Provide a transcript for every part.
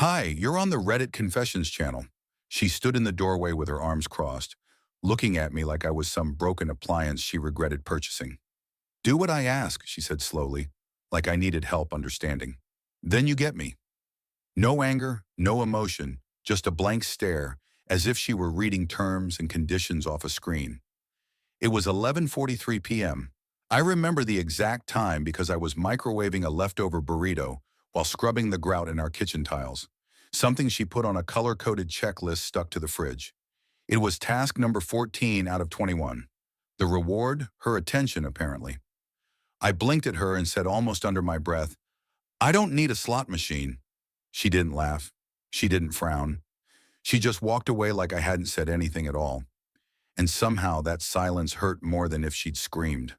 Hi, you're on the Reddit Confessions channel. She stood in the doorway with her arms crossed, looking at me like I was some broken appliance she regretted purchasing. Do what I ask, she said slowly, like I needed help understanding. Then you get me. No anger, no emotion, just a blank stare, as if she were reading terms and conditions off a screen. It was 11:43 p.m. I remember the exact time because I was microwaving a leftover burrito while scrubbing the grout in our kitchen tiles, something she put on a color-coded checklist stuck to the fridge. It was task number 14 out of 21. The reward, her attention, apparently. I blinked at her and said almost under my breath, "I don't need a slot machine." She didn't laugh. She didn't frown. She just walked away like I hadn't said anything at all. And somehow that silence hurt more than if she'd screamed.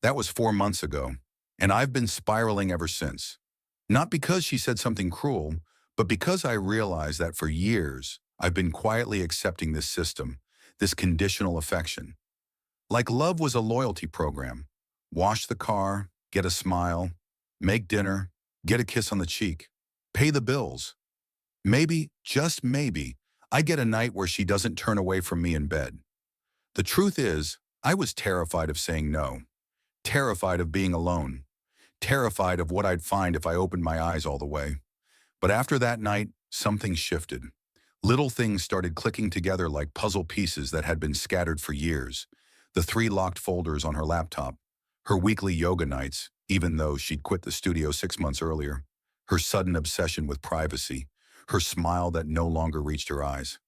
That was 4 months ago, and I've been spiraling ever since. Not because she said something cruel, but because I realized that for years, I've been quietly accepting this system, this conditional affection. Like love was a loyalty program. Wash the car, get a smile, make dinner, get a kiss on the cheek, pay the bills. Maybe, just maybe, I get a night where she doesn't turn away from me in bed. The truth is, I was terrified of saying no, terrified of being alone, terrified of what I'd find if I opened my eyes all the way. But after that night, something shifted. Little things started clicking together like puzzle pieces that had been scattered for years. The 3 locked folders on her laptop, her weekly yoga nights, even though she'd quit the studio 6 months earlier, her sudden obsession with privacy, her smile that no longer reached her eyes.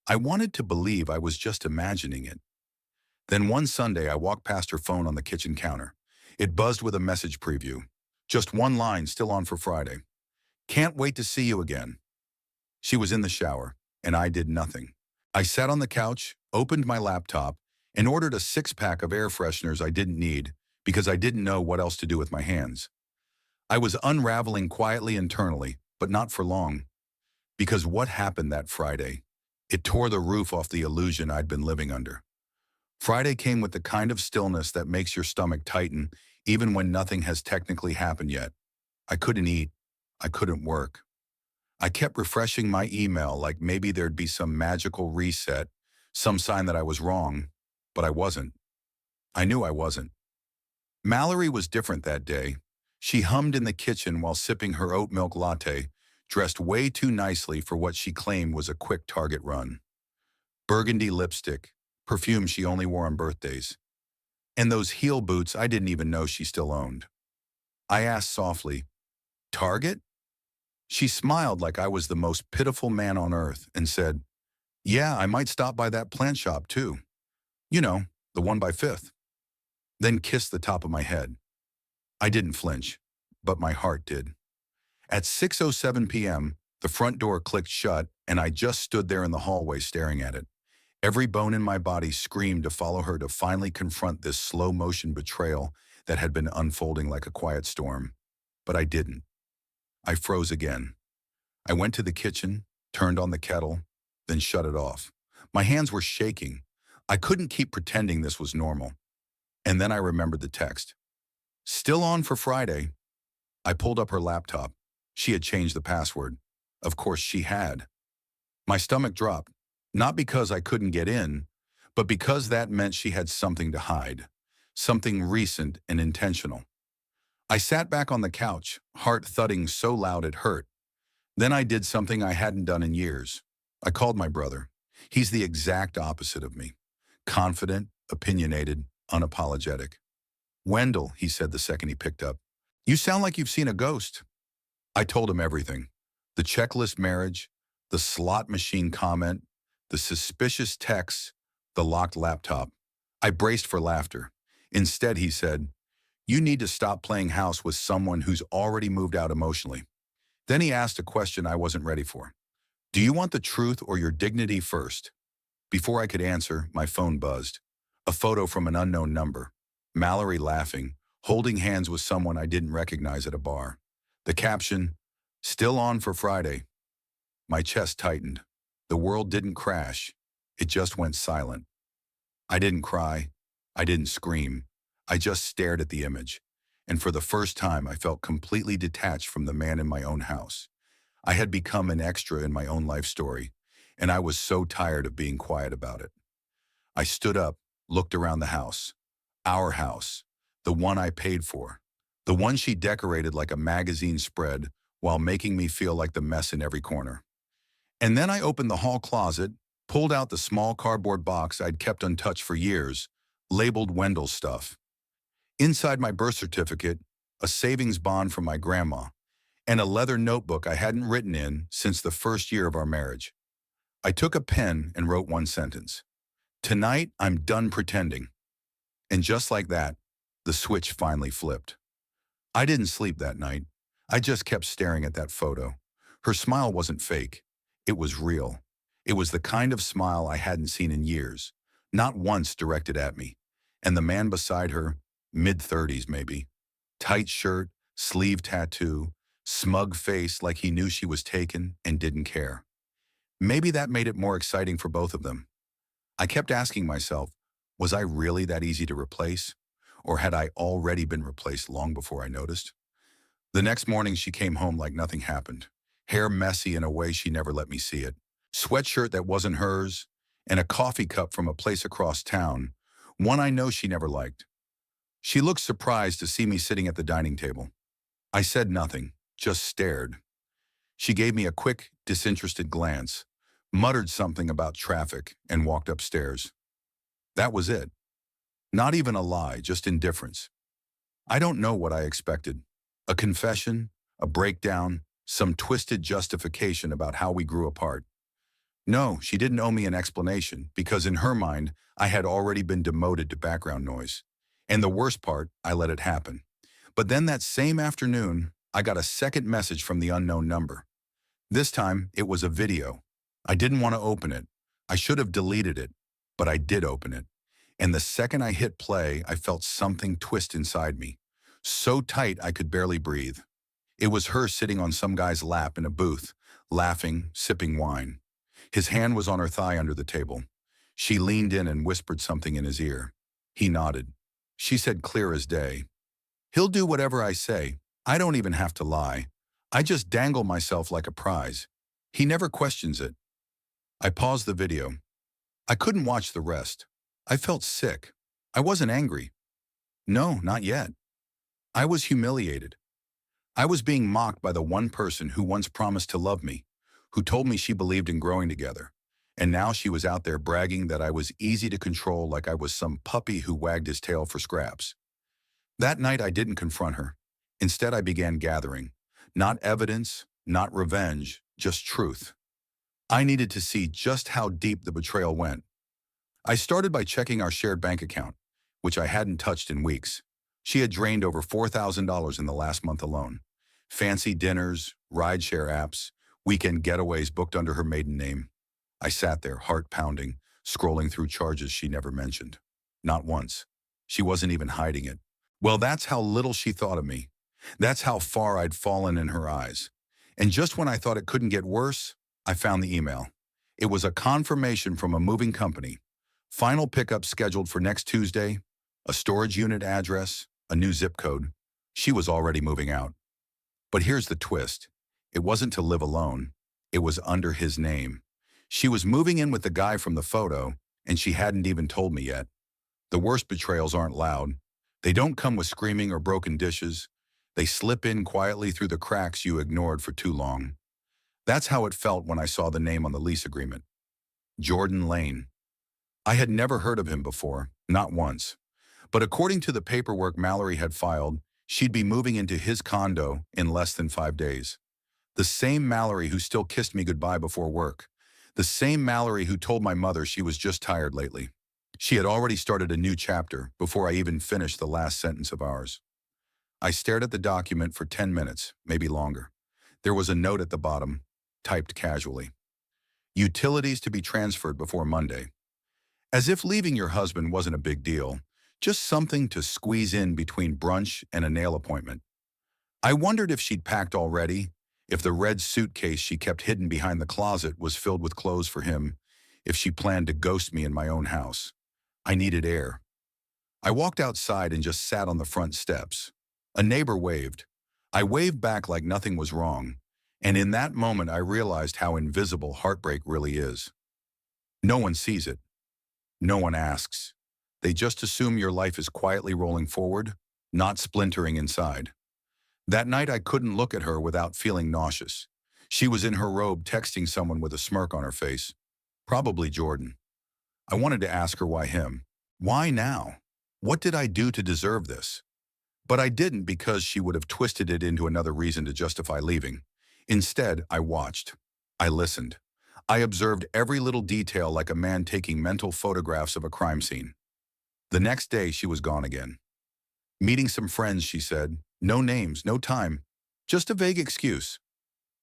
I wanted to believe I was just imagining it. Then one Sunday, I walked past her phone on the kitchen counter. It buzzed with a message preview. Just one line still on for Friday. "Can't wait to see you again." She was in the shower, and I did nothing. I sat on the couch, opened my laptop, and ordered a 6-pack of air fresheners I didn't need because I didn't know what else to do with my hands. I was unraveling quietly internally, but not for long. Because what happened that Friday? It tore the roof off the illusion I'd been living under. Friday came with the kind of stillness that makes your stomach tighten even when nothing has technically happened yet. I couldn't eat. I couldn't work. I kept refreshing my email like maybe there'd be some magical reset, some sign that I was wrong, but I wasn't. I knew I wasn't. Mallory was different that day. She hummed in the kitchen while sipping her oat milk latte, dressed way too nicely for what she claimed was a quick Target run. Burgundy lipstick, perfume she only wore on birthdays, and those heel boots I didn't even know she still owned. I asked softly, "Target?" She smiled like I was the most pitiful man on earth and said, "Yeah, I might stop by that plant shop too. You know, the one by Fifth." Then kissed the top of my head. I didn't flinch, but my heart did. At 6:07 p.m., the front door clicked shut and I just stood there in the hallway staring at it. Every bone in my body screamed to follow her to finally confront this slow-motion betrayal that had been unfolding like a quiet storm. But I didn't. I froze again. I went to the kitchen, turned on the kettle, then shut it off. My hands were shaking. I couldn't keep pretending this was normal. And then I remembered the text. "Still on for Friday." I pulled up her laptop. She had changed the password. Of course she had. My stomach dropped, not because I couldn't get in, but because that meant she had something to hide, something recent and intentional. I sat back on the couch, heart thudding so loud it hurt. Then I did something I hadn't done in years. I called my brother. He's the exact opposite of me. Confident, opinionated, unapologetic. "Wendell," he said the second he picked up, "you sound like you've seen a ghost." I told him everything. The checklist marriage, the slot machine comment, the suspicious texts, the locked laptop. I braced for laughter. Instead, he said, "You need to stop playing house with someone who's already moved out emotionally." Then he asked a question I wasn't ready for. "Do you want the truth or your dignity first?" Before I could answer, my phone buzzed. A photo from an unknown number. Mallory laughing, holding hands with someone I didn't recognize at a bar. The caption, "Still on for Friday." My chest tightened. The world didn't crash. It just went silent. I didn't cry. I didn't scream. I just stared at the image. And for the first time, I felt completely detached from the man in my own house. I had become an extra in my own life story, and I was so tired of being quiet about it. I stood up, looked around the house. Our house. The one I paid for. The one she decorated like a magazine spread while making me feel like the mess in every corner. And then I opened the hall closet, pulled out the small cardboard box I'd kept untouched for years, labeled Wendell's stuff. Inside my birth certificate, a savings bond from my grandma, and a leather notebook I hadn't written in since the first year of our marriage. I took a pen and wrote one sentence. Tonight, I'm done pretending. And just like that, the switch finally flipped. I didn't sleep that night. I just kept staring at that photo. Her smile wasn't fake. It was real. It was the kind of smile I hadn't seen in years, not once directed at me. And the man beside her, mid-30s maybe, tight shirt, sleeve tattoo, smug face like he knew she was taken and didn't care. Maybe that made it more exciting for both of them. I kept asking myself, was I really that easy to replace? Or had I already been replaced long before I noticed? The next morning she came home like nothing happened. Hair messy in a way she never let me see it. Sweatshirt that wasn't hers, and a coffee cup from a place across town, one I know she never liked. She looked surprised to see me sitting at the dining table. I said nothing, just stared. She gave me a quick, disinterested glance, muttered something about traffic, and walked upstairs. That was it. Not even a lie, just indifference. I don't know what I expected. A confession, a breakdown, some twisted justification about how we grew apart. No, she didn't owe me an explanation, because in her mind, I had already been demoted to background noise. And the worst part, I let it happen. But then that same afternoon, I got a second message from the unknown number. This time, it was a video. I didn't want to open it. I should have deleted it, but I did open it. And the second I hit play, I felt something twist inside me, so tight I could barely breathe. It was her sitting on some guy's lap in a booth, laughing, sipping wine. His hand was on her thigh under the table. She leaned in and whispered something in his ear. He nodded. She said clear as day, "He'll do whatever I say. I don't even have to lie. I just dangle myself like a prize. He never questions it." I paused the video. I couldn't watch the rest. I felt sick. I wasn't angry. No, not yet. I was humiliated. I was being mocked by the one person who once promised to love me, who told me she believed in growing together. And now she was out there bragging that I was easy to control like I was some puppy who wagged his tail for scraps. That night I didn't confront her. Instead I began gathering. Not evidence, not revenge, just truth. I needed to see just how deep the betrayal went. I started by checking our shared bank account, which I hadn't touched in weeks. She had drained over $4,000 in the last month alone. Fancy dinners, rideshare apps, weekend getaways booked under her maiden name. I sat there, heart pounding, scrolling through charges she never mentioned. Not once. She wasn't even hiding it. Well, that's how little she thought of me. That's how far I'd fallen in her eyes. And just when I thought it couldn't get worse, I found the email. It was a confirmation from a moving company. Final pickup scheduled for next Tuesday, a storage unit address, a new zip code. She was already moving out. But here's the twist. It wasn't to live alone. It was under his name. She was moving in with the guy from the photo, and she hadn't even told me yet. The worst betrayals aren't loud. They don't come with screaming or broken dishes. They slip in quietly through the cracks you ignored for too long. That's how it felt when I saw the name on the lease agreement. Jordan Lane. I had never heard of him before, not once. But according to the paperwork Mallory had filed, she'd be moving into his condo in less than 5 days. The same Mallory who still kissed me goodbye before work. The same Mallory who told my mother she was just tired lately. She had already started a new chapter before I even finished the last sentence of ours. I stared at the document for 10 minutes, maybe longer. There was a note at the bottom, typed casually. Utilities to be transferred before Monday. As if leaving your husband wasn't a big deal, just something to squeeze in between brunch and a nail appointment. I wondered if she'd packed already, if the red suitcase she kept hidden behind the closet was filled with clothes for him, if she planned to ghost me in my own house. I needed air. I walked outside and just sat on the front steps. A neighbor waved. I waved back like nothing was wrong, And in that moment, I realized how invisible heartbreak really is. No one sees it. No one asks. They just assume your life is quietly rolling forward, not splintering inside. That night, I couldn't look at her without feeling nauseous. She was in her robe texting someone with a smirk on her face. Probably Jordan. I wanted to ask her why him. Why now? What did I do to deserve this? But I didn't because she would have twisted it into another reason to justify leaving. Instead, I watched. I listened. I observed every little detail like a man taking mental photographs of a crime scene. The next day, she was gone again. Meeting some friends, she said. No names, no time. Just a vague excuse.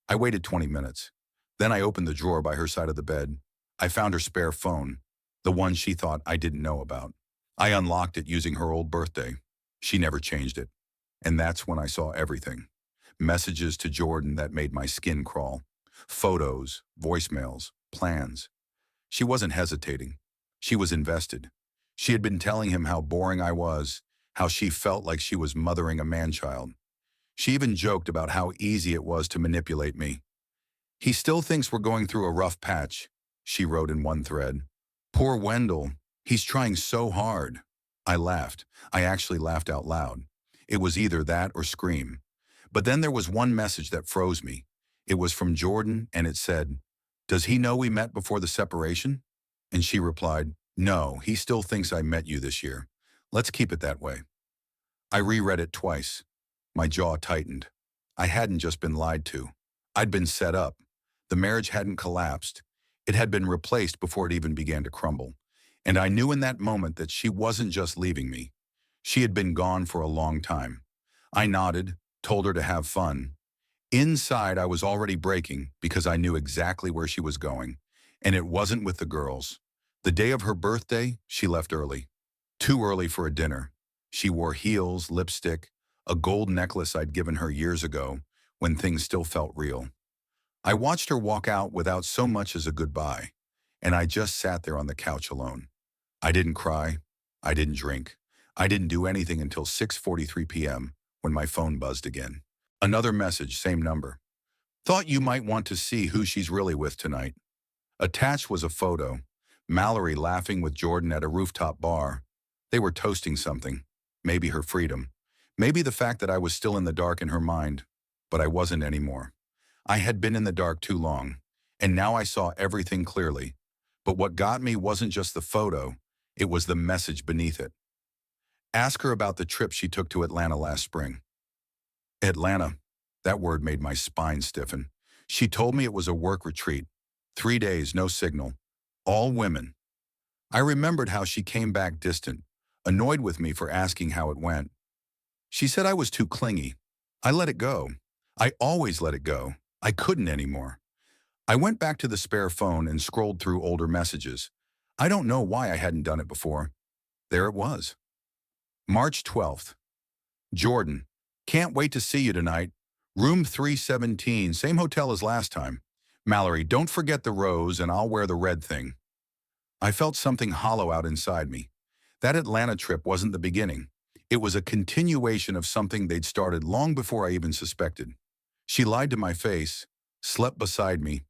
I waited 20 minutes. Then I opened the drawer by her side of the bed. I found her spare phone, the one she thought I didn't know about. I unlocked it using her old birthday. She never changed it. And that's when I saw everything. Messages to Jordan that made my skin crawl. Photos, voicemails, plans. She wasn't hesitating. She was invested. She had been telling him how boring I was, how she felt like she was mothering a man-child. She even joked about how easy it was to manipulate me. He still thinks we're going through a rough patch, she wrote in one thread. Poor Wendell, he's trying so hard. I laughed. I actually laughed out loud. It was either that or scream. But then there was one message that froze me. It was from Jordan, and it said, "Does he know we met before the separation?" And she replied, "No, he still thinks I met you this year. Let's keep it that way." I reread it twice. My jaw tightened. I hadn't just been lied to. I'd been set up. The marriage hadn't collapsed. It had been replaced before it even began to crumble. And I knew in that moment that she wasn't just leaving me. She had been gone for a long time. I nodded, told her to have fun. Inside, I was already breaking because I knew exactly where she was going. And it wasn't with the girls. The day of her birthday, she left early. Too early for a dinner. She wore heels, lipstick, a gold necklace I'd given her years ago when things still felt real. I watched her walk out without so much as a goodbye, and I just sat there on the couch alone. I didn't cry. I didn't drink. I didn't do anything until 6:43 p.m. when my phone buzzed again. Another message, same number. Thought you might want to see who she's really with tonight. Attached was a photo. Mallory laughing with Jordan at a rooftop bar. They were toasting something. Maybe her freedom. Maybe the fact that I was still in the dark in her mind. But I wasn't anymore. I had been in the dark too long, and now I saw everything clearly. But what got me wasn't just the photo, it was the message beneath it. Ask her about the trip she took to Atlanta last spring. Atlanta. That word made my spine stiffen. She told me it was a work retreat. 3 days, no signal. All women. I remembered how she came back distant, annoyed with me for asking how it went. She said I was too clingy. I let it go. I always let it go. I couldn't anymore. I went back to the spare phone and scrolled through older messages. I don't know why I hadn't done it before. There it was. March 12th. Jordan, can't wait to see you tonight. Room 317, same hotel as last time. Mallory, don't forget the rose and I'll wear the red thing. I felt something hollow out inside me. That Atlanta trip wasn't the beginning. It was a continuation of something they'd started long before I even suspected. She lied to my face, slept beside me,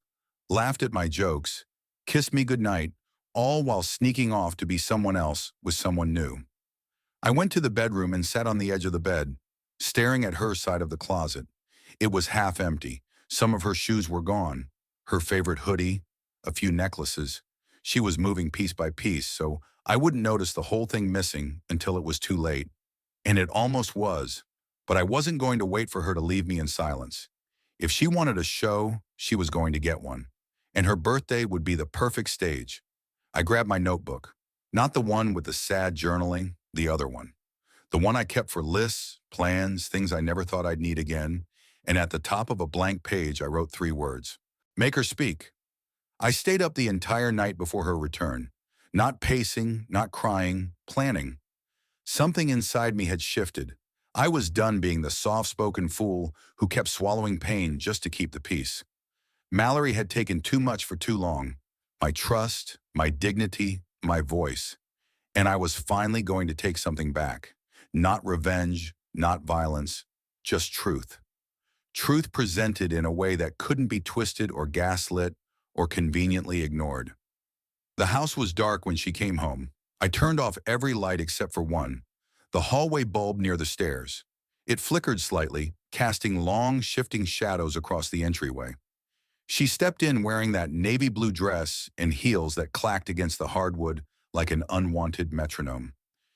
laughed at my jokes, kissed me goodnight, all while sneaking off to be someone else with someone new. I went to the bedroom and sat on the edge of the bed, staring at her side of the closet. It was half empty. Some of her shoes were gone, her favorite hoodie, a few necklaces. She was moving piece by piece, so I wouldn't notice the whole thing missing until it was too late. And it almost was, but I wasn't going to wait for her to leave me in silence. If she wanted a show, she was going to get one. And her birthday would be the perfect stage. I grabbed my notebook, not the one with the sad journaling, the other one. The one I kept for lists, plans, things I never thought I'd need again. And at the top of a blank page, I wrote 3 words. Make her speak. I stayed up the entire night before her return. Not pacing, not crying, planning. Something inside me had shifted. I was done being the soft-spoken fool who kept swallowing pain just to keep the peace. Mallory had taken too much for too long. My trust, my dignity, my voice. And I was finally going to take something back. Not revenge, not violence, just truth. Truth presented in a way that couldn't be twisted or gaslit or conveniently ignored. The house was dark when she came home. I turned off every light except for one, the hallway bulb near the stairs. It flickered slightly, casting long, shifting shadows across the entryway. She stepped in wearing that navy blue dress and heels that clacked against the hardwood like an unwanted metronome.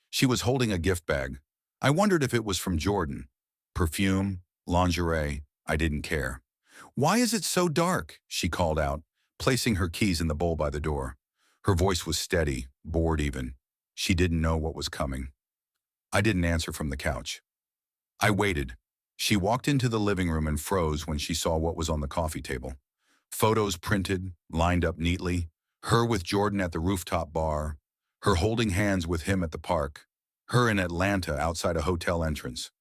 She was holding a gift bag. I wondered if it was from Jordan. Perfume, lingerie, I didn't care. "Why is it so dark?" she called out, placing her keys in the bowl by the door. Her voice was steady, bored even. She didn't know what was coming. I didn't answer from the couch. I waited. She walked into the living room and froze when she saw what was on the coffee table. Photos printed, lined up neatly, her with Jordan at the rooftop bar, her holding hands with him at the park, her in Atlanta outside a hotel entrance.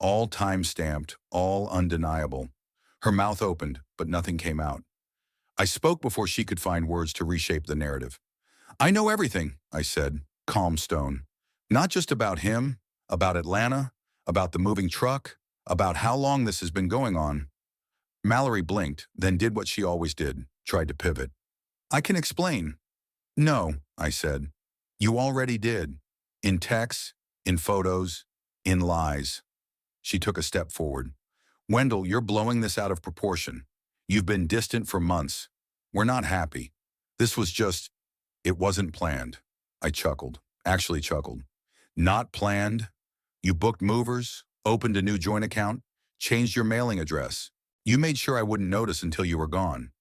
All time-stamped, all undeniable. Her mouth opened, but nothing came out. I spoke before she could find words to reshape the narrative. "I know everything," I said, calm stone. "Not just about him, about Atlanta, about the moving truck, about how long this has been going on." Mallory blinked, then did what she always did, tried to pivot. "I can explain." "No," I said. "You already did. In texts, in photos, in lies." She took a step forward. "Wendell, you're blowing this out of proportion. You've been distant for months. We're not happy. This was just, it wasn't planned." I chuckled, actually chuckled. "Not planned? You booked movers, opened a new joint account, changed your mailing address. You made sure I wouldn't notice until you were gone.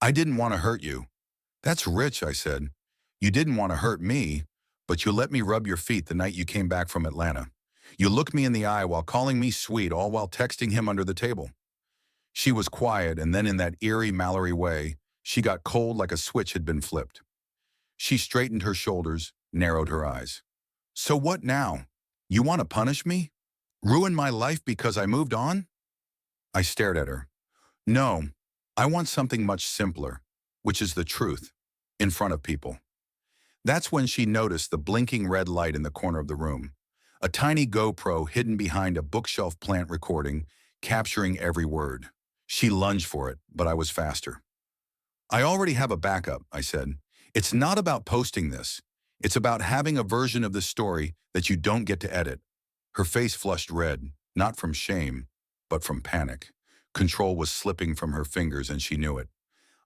I didn't want to hurt you." "That's rich," I said. "You didn't want to hurt me, but you let me rub your feet the night you came back from Atlanta. You looked me in the eye while calling me sweet, all while texting him under the table." She was quiet, and then in that eerie Mallory way, she got cold like a switch had been flipped. She straightened her shoulders, narrowed her eyes. "So what now? You want to punish me? Ruin my life because I moved on?" I stared at her. "No, I want something much simpler, which is the truth, in front of people." That's when she noticed the blinking red light in the corner of the room. A tiny GoPro hidden behind a bookshelf plant recording, capturing every word. She lunged for it, but I was faster. "I already have a backup," I said. "It's not about posting this. It's about having a version of the story that you don't get to edit." Her face flushed red, not from shame, but from panic. Control was slipping from her fingers and she knew it.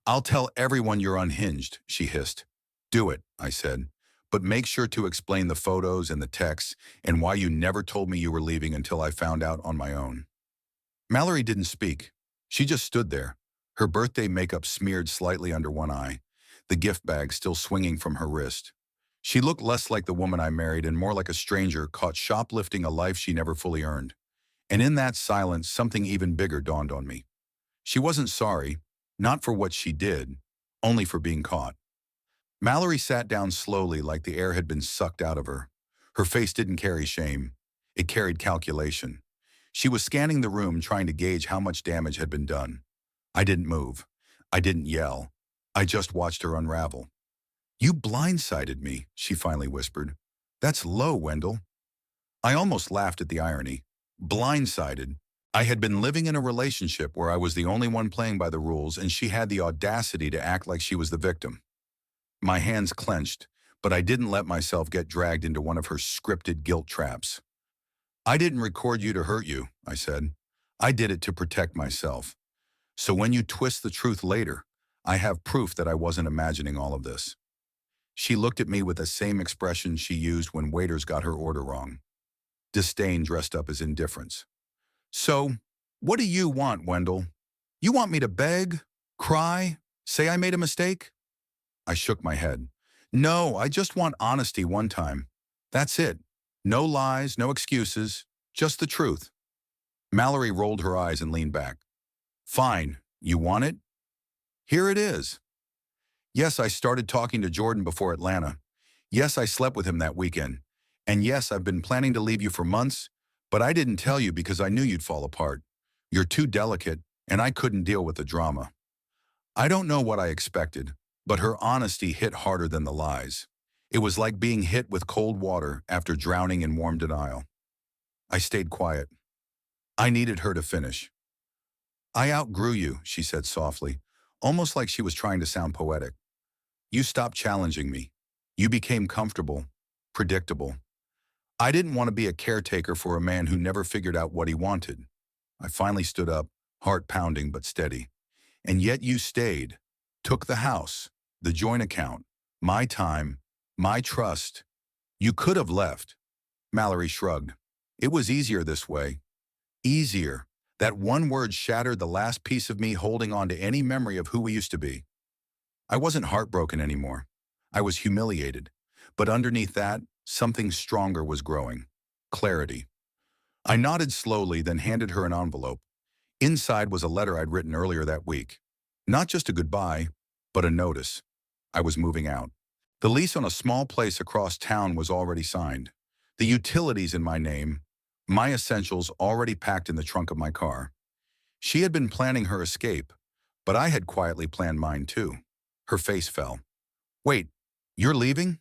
"I'll tell everyone you're unhinged," she hissed. "Do it," I said. "But make sure to explain the photos and the texts and why you never told me you were leaving until I found out on my own." Mallory didn't speak. She just stood there, her birthday makeup smeared slightly under one eye, the gift bag still swinging from her wrist. She looked less like the woman I married and more like a stranger caught shoplifting a life she never fully earned. And in that silence, something even bigger dawned on me. She wasn't sorry, not for what she did, only for being caught. Mallory sat down slowly like the air had been sucked out of her. Her face didn't carry shame. It carried calculation. She was scanning the room trying to gauge how much damage had been done. I didn't move. I didn't yell. I just watched her unravel. "You blindsided me," she finally whispered. "That's low, Wendell." I almost laughed at the irony. Blindsided. I had been living in a relationship where I was the only one playing by the rules and she had the audacity to act like she was the victim. My hands clenched, but I didn't let myself get dragged into one of her scripted guilt traps. "I didn't record you to hurt you," I said. "I did it to protect myself. So when you twist the truth later, I have proof that I wasn't imagining all of this." She looked at me with the same expression she used when waiters got her order wrong. Disdain dressed up as indifference. "So, what do you want, Wendell? You want me to beg, cry, say I made a mistake?" I shook my head. "No, I just want honesty one time. That's it. No lies, no excuses, just the truth." Mallory rolled her eyes and leaned back. "Fine, you want it? Here it is. Yes, I started talking to Jordan before Atlanta. Yes, I slept with him that weekend. And yes, I've been planning to leave you for months, but I didn't tell you because I knew you'd fall apart. You're too delicate, and I couldn't deal with the drama." I don't know what I expected, but her honesty hit harder than the lies. It was like being hit with cold water after drowning in warm denial. I stayed quiet. I needed her to finish. I outgrew you, she said softly, almost like she was trying to sound poetic. You stopped challenging me. You became comfortable, predictable. I didn't want to be a caretaker for a man who never figured out what he wanted. I finally stood up, heart pounding but steady. And yet you stayed, took the house, the joint account, my time, my trust. You could have left. Mallory shrugged. It was easier this way. Easier. That one word shattered the last piece of me holding on to any memory of who we used to be. I wasn't heartbroken anymore. I was humiliated. But underneath that, something stronger was growing. Clarity. I nodded slowly, then handed her an envelope. Inside was a letter I'd written earlier that week. Not just a goodbye, but a notice. I was moving out. The lease on a small place across town was already signed. The utilities in my name, my essentials already packed in the trunk of my car. She had been planning her escape, but I had quietly planned mine too. Her face fell. Wait, you're leaving?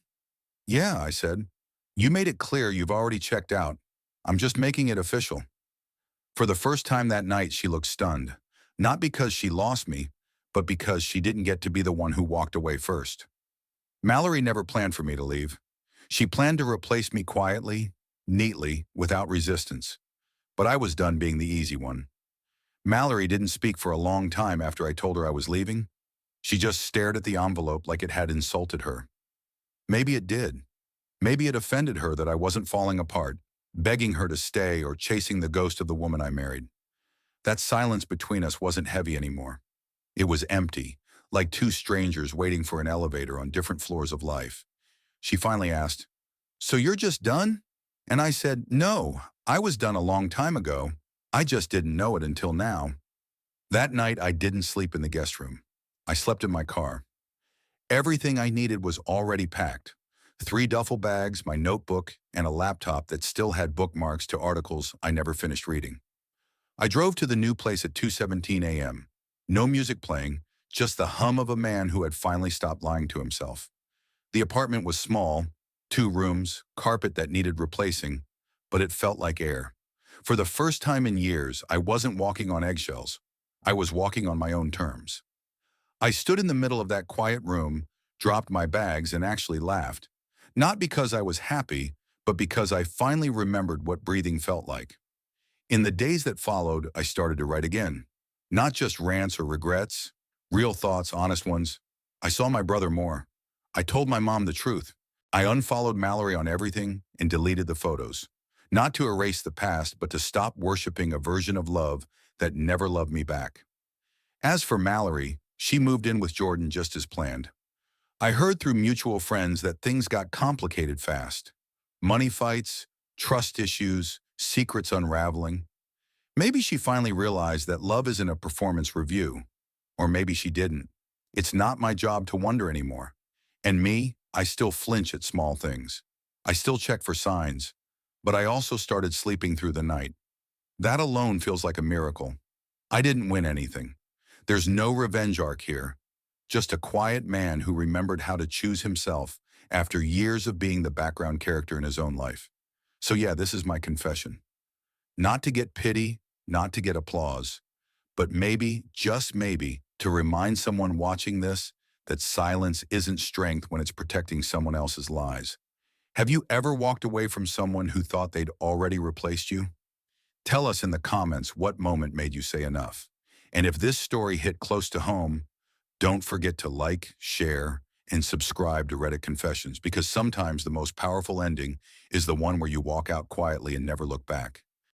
Yeah, I said. You made it clear you've already checked out. I'm just making it official. For the first time that night, she looked stunned. Not because she lost me, but because she didn't get to be the one who walked away first. Mallory never planned for me to leave. She planned to replace me quietly, neatly, without resistance. But I was done being the easy one. Mallory didn't speak for a long time after I told her I was leaving. She just stared at the envelope like it had insulted her. Maybe it did. Maybe it offended her that I wasn't falling apart, begging her to stay or chasing the ghost of the woman I married. That silence between us wasn't heavy anymore. It was empty, like two strangers waiting for an elevator on different floors of life. She finally asked, "So you're just done?" And I said, "No, I was done a long time ago. I just didn't know it until now." That night, I didn't sleep in the guest room. I slept in my car. Everything I needed was already packed. 3 duffel bags, my notebook, and a laptop that still had bookmarks to articles I never finished reading. I drove to the new place at 2:17 a.m. No music playing, just the hum of a man who had finally stopped lying to himself. The apartment was small, 2 rooms, carpet that needed replacing, but it felt like air. For the first time in years, I wasn't walking on eggshells. I was walking on my own terms. I stood in the middle of that quiet room, dropped my bags, and actually laughed. Not because I was happy, but because I finally remembered what breathing felt like. In the days that followed, I started to write again. Not just rants or regrets, real thoughts, honest ones. I saw my brother more. I told my mom the truth. I unfollowed Mallory on everything and deleted the photos. Not to erase the past, but to stop worshiping a version of love that never loved me back. As for Mallory, she moved in with Jordan just as planned. I heard through mutual friends that things got complicated fast. Money fights, trust issues, secrets unraveling. Maybe she finally realized that love isn't a performance review. Or maybe she didn't. It's not my job to wonder anymore. And me, I still flinch at small things. I still check for signs. But I also started sleeping through the night. That alone feels like a miracle. I didn't win anything. There's no revenge arc here. Just a quiet man who remembered how to choose himself after years of being the background character in his own life. So yeah, this is my confession. Not to get pity, not to get applause, but maybe, just maybe, to remind someone watching this that silence isn't strength when it's protecting someone else's lies. Have you ever walked away from someone who thought they'd already replaced you? Tell us in the comments what moment made you say enough. And if this story hit close to home, don't forget to like, share, and subscribe to Reddit Confessions, because sometimes the most powerful ending is the one where you walk out quietly and never look back.